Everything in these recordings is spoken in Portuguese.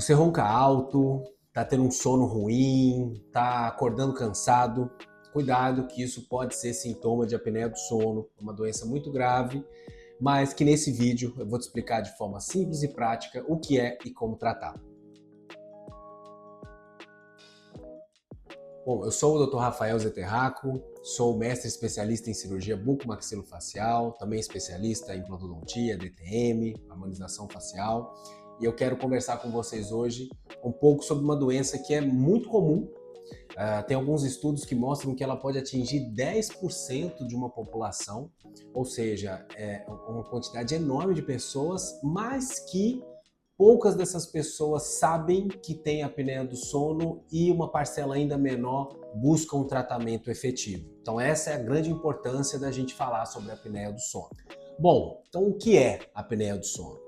Você ronca alto, tá tendo um sono ruim, tá acordando cansado, cuidado que isso pode ser sintoma de apneia do sono, uma doença muito grave, mas que nesse vídeo eu vou te explicar de forma simples e prática o que é e como tratar. Bom, eu sou o Dr. Rafael Zeterraco, sou mestre especialista em cirurgia bucomaxilofacial, também especialista em implantodontia, DTM, harmonização facial, e eu quero conversar com vocês hoje um pouco sobre uma doença que é muito comum. Tem alguns estudos que mostram que ela pode atingir 10% de uma população, ou seja, é uma quantidade enorme de pessoas, mas que poucas dessas pessoas sabem que tem apneia do sono e uma parcela ainda menor busca um tratamento efetivo. Então essa é a grande importância da gente falar sobre a apneia do sono. Bom, então o que é a apneia do sono?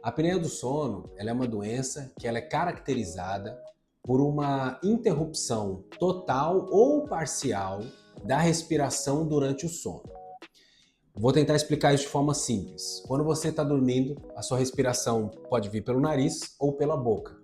A apneia do sono ela é uma doença que ela é caracterizada por uma interrupção total ou parcial da respiração durante o sono. Vou tentar explicar isso de forma simples. Quando você está dormindo, a sua respiração pode vir pelo nariz ou pela boca.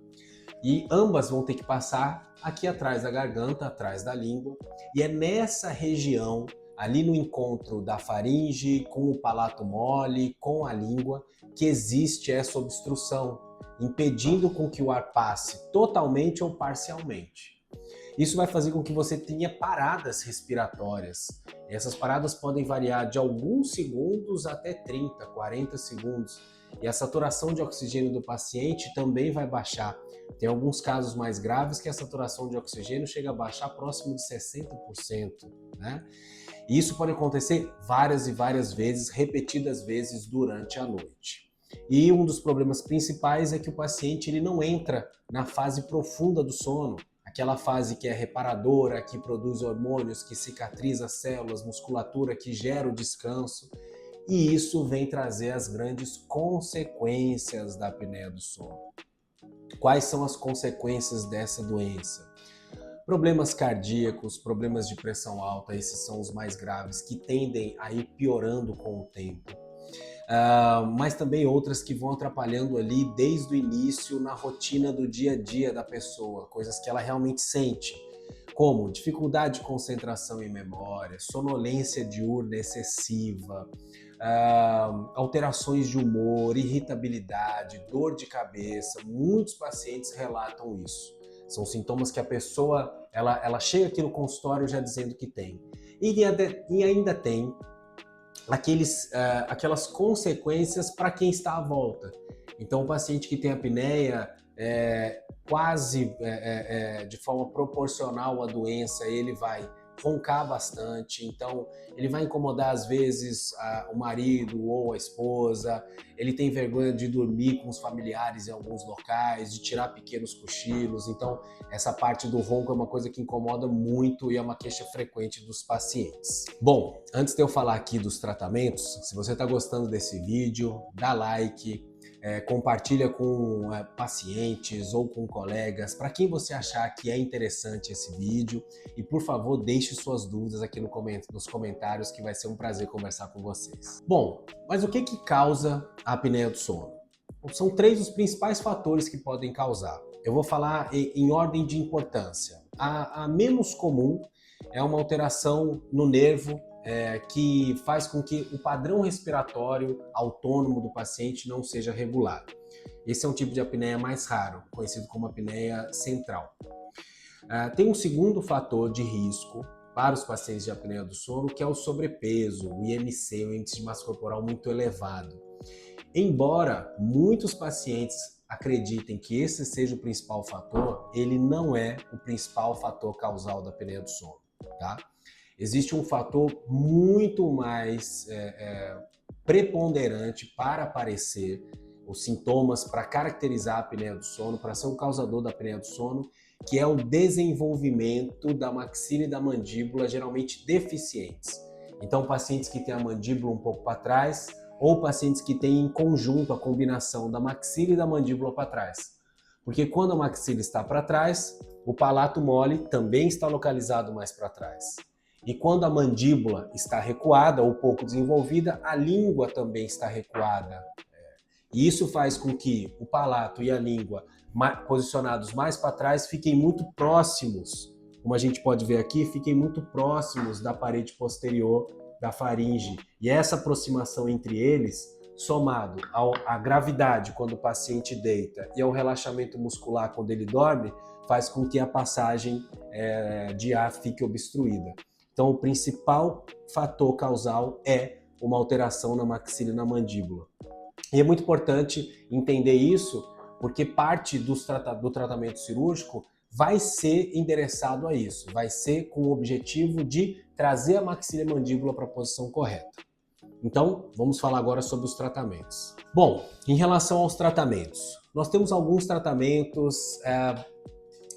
E ambas vão ter que passar aqui atrás da garganta, atrás da língua. E é nessa região, ali no encontro da faringe com o palato mole, com a língua, que existe essa obstrução, impedindo com que o ar passe totalmente ou parcialmente. Isso vai fazer com que você tenha paradas respiratórias. Essas paradas podem variar de alguns segundos até 30, 40 segundos. E a saturação de oxigênio do paciente também vai baixar. Tem alguns casos mais graves que a saturação de oxigênio chega a baixar próximo de 60%, né? E isso pode acontecer várias e várias vezes, repetidas vezes durante a noite. E um dos problemas principais é que o paciente ele não entra na fase profunda do sono, aquela fase que é reparadora, que produz hormônios, que cicatriza células, musculatura, que gera o descanso. E isso vem trazer as grandes consequências da apneia do sono. Quais são as consequências dessa doença? Problemas cardíacos, problemas de pressão alta, esses são os mais graves, que tendem a ir piorando com o tempo. Mas também outras que vão atrapalhando ali desde o início na rotina do dia a dia da pessoa, coisas que ela realmente sente, como dificuldade de concentração e memória, sonolência diurna excessiva, alterações de humor, irritabilidade, dor de cabeça. Muitos pacientes relatam isso. São sintomas que a pessoa ela chega aqui no consultório já dizendo que tem. E ainda tem aquelas consequências para quem está à volta. Então, o paciente que tem apneia, quase de forma proporcional à doença, ele vai roncar bastante, então ele vai incomodar às vezes o marido ou a esposa, ele tem vergonha de dormir com os familiares em alguns locais, de tirar pequenos cochilos, então essa parte do ronco é uma coisa que incomoda muito e é uma queixa frequente dos pacientes. Bom, antes de eu falar aqui dos tratamentos, se você está gostando desse vídeo, dá like, compartilha com pacientes ou com colegas, para quem você achar que é interessante esse vídeo, e por favor deixe suas dúvidas aqui nos comentários, que vai ser um prazer conversar com vocês. Bom, mas o que causa a apneia do sono? São 3 os principais fatores que podem causar. Eu vou falar em ordem de importância. A menos comum é uma alteração no nervo que faz com que o padrão respiratório autônomo do paciente não seja regular. Esse é um tipo de apneia mais raro, conhecido como apneia central. Tem um segundo fator de risco para os pacientes de apneia do sono, que é o sobrepeso, o IMC, o índice de massa corporal muito elevado. Embora muitos pacientes acreditem que esse seja o principal fator, ele não é o principal fator causal da apneia do sono, tá? Existe um fator muito mais preponderante para aparecer os sintomas, para caracterizar a apneia do sono, para ser o causador da apneia do sono, que é o desenvolvimento da maxila e da mandíbula, geralmente deficientes. Então, pacientes que têm a mandíbula um pouco para trás, ou pacientes que têm em conjunto a combinação da maxila e da mandíbula para trás. Porque quando a maxila está para trás, o palato mole também está localizado mais para trás. E quando a mandíbula está recuada ou pouco desenvolvida, a língua também está recuada. E isso faz com que o palato e a língua posicionados mais para trás fiquem muito próximos, como a gente pode ver aqui, fiquem muito próximos da parede posterior da faringe. E essa aproximação entre eles, somado à gravidade quando o paciente deita e ao relaxamento muscular quando ele dorme, faz com que a passagem de ar fique obstruída. Então, o principal fator causal é uma alteração na maxila e na mandíbula. E é muito importante entender isso, porque parte do tratamento cirúrgico vai ser endereçado a isso, vai ser com o objetivo de trazer a maxila e a mandíbula para a posição correta. Então, vamos falar agora sobre os tratamentos. Bom, em relação aos tratamentos, nós temos alguns tratamentos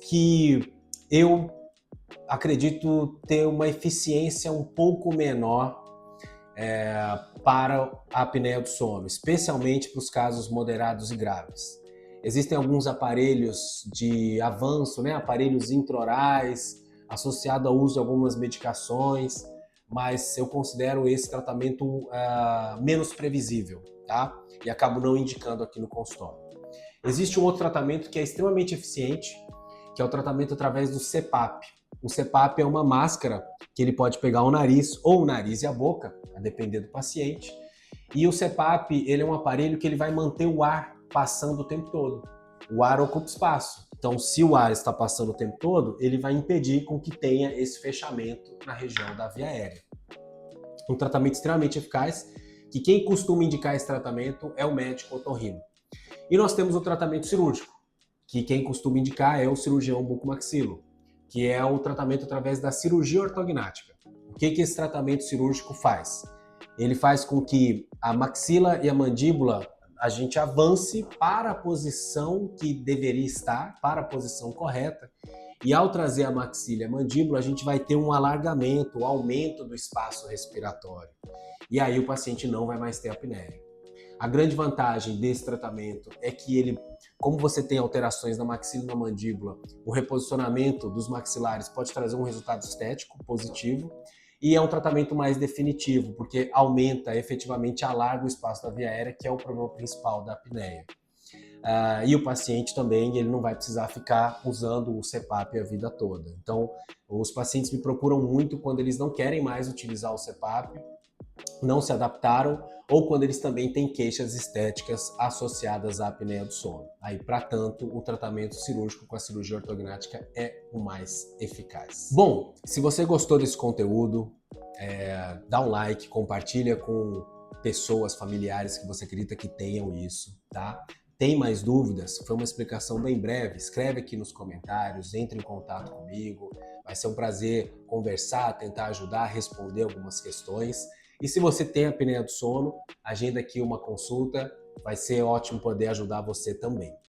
que eu acredito ter uma eficiência um pouco menor para a apneia do sono, especialmente para os casos moderados e graves. Existem alguns aparelhos de avanço, né? Aparelhos intraorais, associado ao uso de algumas medicações, mas eu considero esse tratamento menos previsível, tá? E acabo não indicando aqui no consultório. Existe um outro tratamento que é extremamente eficiente, que é o tratamento através do CPAP. O CPAP é uma máscara que ele pode pegar o nariz ou o nariz e a boca, a depender do paciente. E o CPAP, ele é um aparelho que ele vai manter o ar passando o tempo todo. O ar ocupa espaço. Então, se o ar está passando o tempo todo, ele vai impedir com que tenha esse fechamento na região da via aérea. Um tratamento extremamente eficaz, que quem costuma indicar esse tratamento é o médico otorrino. E nós temos o tratamento cirúrgico, que quem costuma indicar é o cirurgião bucomaxilo, que é o tratamento através da cirurgia ortognática. O que esse tratamento cirúrgico faz? Ele faz com que a maxila e a mandíbula a gente avance para a posição que deveria estar, para a posição correta, e ao trazer a maxila e a mandíbula, a gente vai ter um alargamento, um aumento do espaço respiratório. E aí o paciente não vai mais ter apneia. A grande vantagem desse tratamento é que ele, como você tem alterações na maxila e na mandíbula, o reposicionamento dos maxilares pode trazer um resultado estético positivo, e é um tratamento mais definitivo, porque aumenta, efetivamente alarga o espaço da via aérea, que é o problema principal da apneia. E o paciente também, ele não vai precisar ficar usando o CPAP a vida toda. Então, os pacientes me procuram muito quando eles não querem mais utilizar o CPAP, não se adaptaram, ou quando eles também têm queixas estéticas associadas à apneia do sono. Aí, para tanto, o tratamento cirúrgico com a cirurgia ortognática é o mais eficaz. Bom, se você gostou desse conteúdo, dá um like, compartilha com pessoas, familiares que você acredita que tenham isso, tá? Tem mais dúvidas? Foi uma explicação bem breve. Escreve aqui nos comentários, entre em contato comigo. Vai ser um prazer conversar, tentar ajudar, responder algumas questões. E se você tem apneia do sono, agenda aqui uma consulta, vai ser ótimo poder ajudar você também.